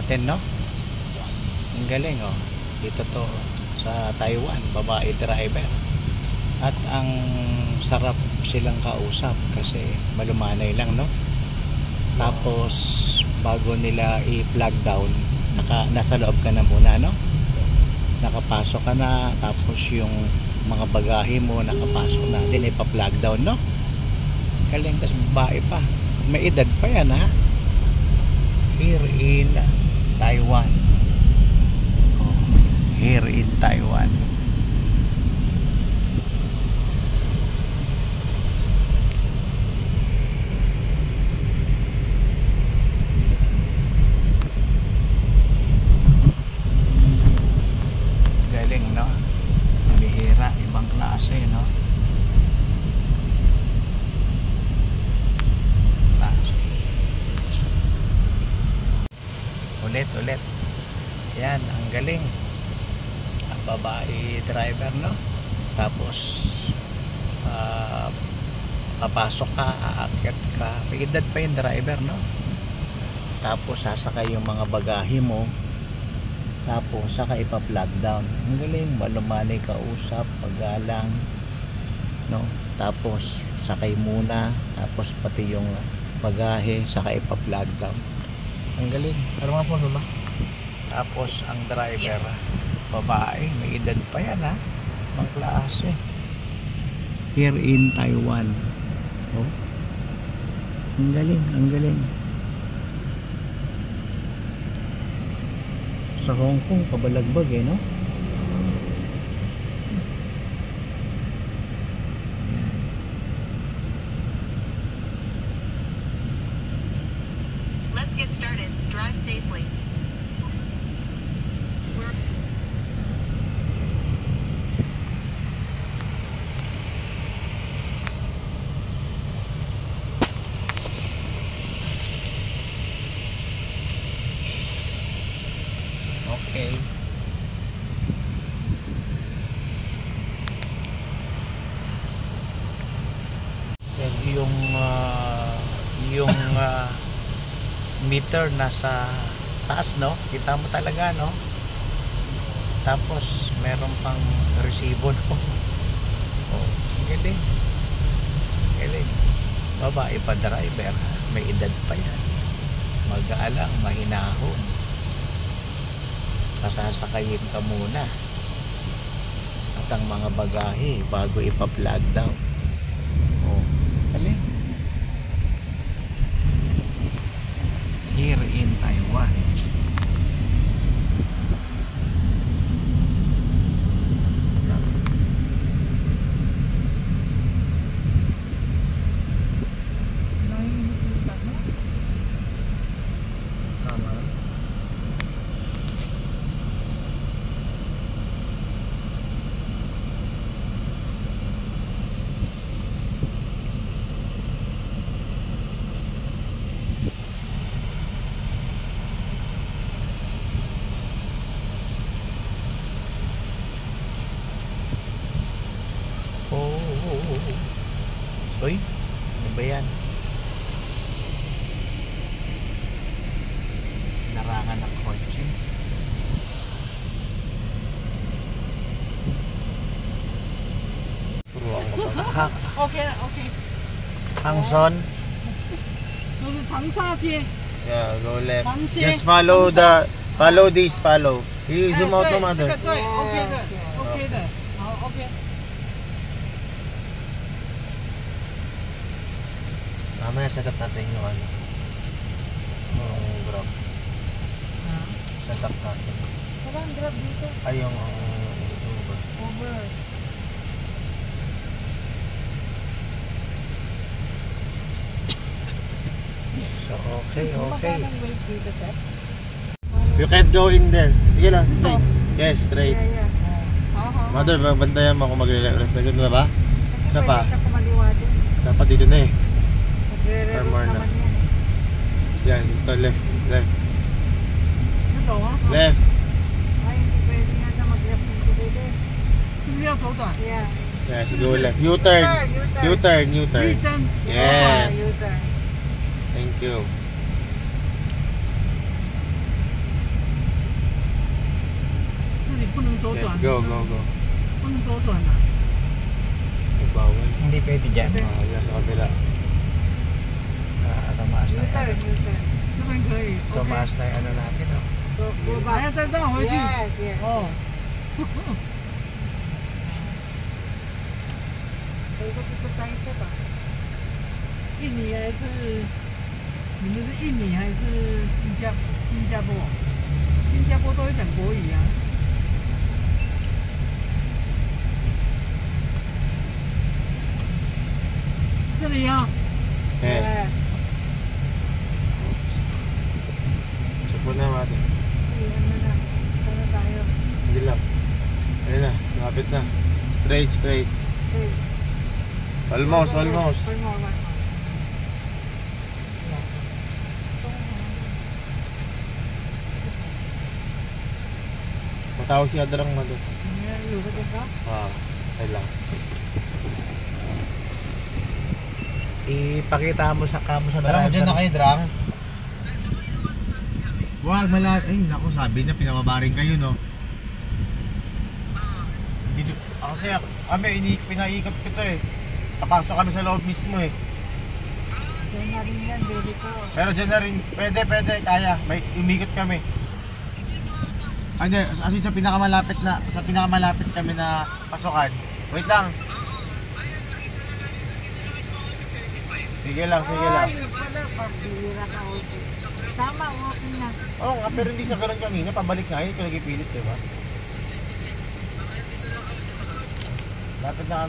natin, no? Ang galing, oh. Dito to sa Taiwan, babae driver. At ang sarap silang kausap kasi malumanay lang, no? Tapos bago nila i-plug down, nasa loob ka na muna, no? Nakapasok ka na, tapos yung mga bagahe mo nakapasok na din, ipa-plug down, no? Galing, tas babae pa, may edad pa yan, ha? Here in Taiwan. Here in Taiwan. Galing, no? Bihira, ibang klase, no? Klase. Ulit. Yan, ang galing. Ang babae driver, no? Tapos papasok ka, aakyat ka. May edad pa yung driver, no? Tapos sasakay yung mga bagahe mo. Tapos saka ipa-plug down. Ang galing, malumanay kausap, paggalang, no? Tapos sakay muna, tapos pati yung bagahe, saka ipa-plug down. Ang galing. Pero mga phone mo ba? Tapos ang driver, babae, may edad pa yan, ha? Ibang klase. Here in Taiwan. Oh. Ang galing, ang galing. Sa Hong Kong, pabalagbag, eh, no? Let's get started. Drive safely. Okay. Yan yung meter nasa taas, no? Kita mo talaga, no? Tapos meron pang resibo, no? Oh, galing. Galing. Babae pa driver, may edad pa yan. Mag-aalang, mahinahon. Pasasakayin ka muna at ang mga bagahe bago ipa-plug down. Oh, galing. Here in Taiwan. Uy, ano ba yan? Narangan ng kotse. Turuan ko pa. Okay. Hangson? 就是长沙街。 Yeah, go left. Changxie. Just follow this. You zoom out, 对， mother. 这个对 ，OK 的，OK 的，好 OK。 Mamaya set up natin yung ano. Yung grab. Set up natin. Walang grab dito. Ay, yung Uber. Over. So, okay. Magkano wait dito, sir? You can't go in there. Sige lang, straight. Yes, straight. Yeah. Mother, bantayan mo kung mag-left. Ganito na ba? Isa pa. Pwede ka kumaliwa din. Dapat dito na eh. Magre-reroute More na. naman yan. Yan, ito left. Ito, ha? Left. Ay, hindi pwede yata mag-left dito pwede. Sige, total. Yeah. Yes, go left. U-turn. U-turn. U-turn. Yes. U-turn. Thank you. 左转。 Yes, go, go, go. 不能左转啊。 Ay, bawal. Hindi pwede dyan. Yan sa kabila. Tumaas na yan. 这边可以。 Tumaas na yung ano natin. Oh. 我把它再绕回去。 哦。印尼还是你们是印尼还是新加坡？新加坡都会讲国语啊。这里啊， Yes. Support na natin. Sana tayo. Hindi lang. Ayun na, lapit na. Straight, straight. Almost, almost. Matawag si Adrang mo doon. Ayun lang. Ipakita mo sa kamo sa Drang, dyan na kayo, Drang. Wag mala, ay naku, sabi na pinababaring kayo, no? Dito, kasi kami, pinaikot kita eh. Papasok kami sa loob mismo eh. Diyan na rin yan, baby ko. Pero dyan na rin, pwede, kaya. May umikot kami. Ano, kasi sa pinakamalapit kami na pasukan. Wait lang. Sige lang. Ay, pala, pagpilira ka ako. Tama, okay na. Oo nga, pero hindi sa ganun kanina, pabalik nga yun, kung nagipilit, diba? Lapit na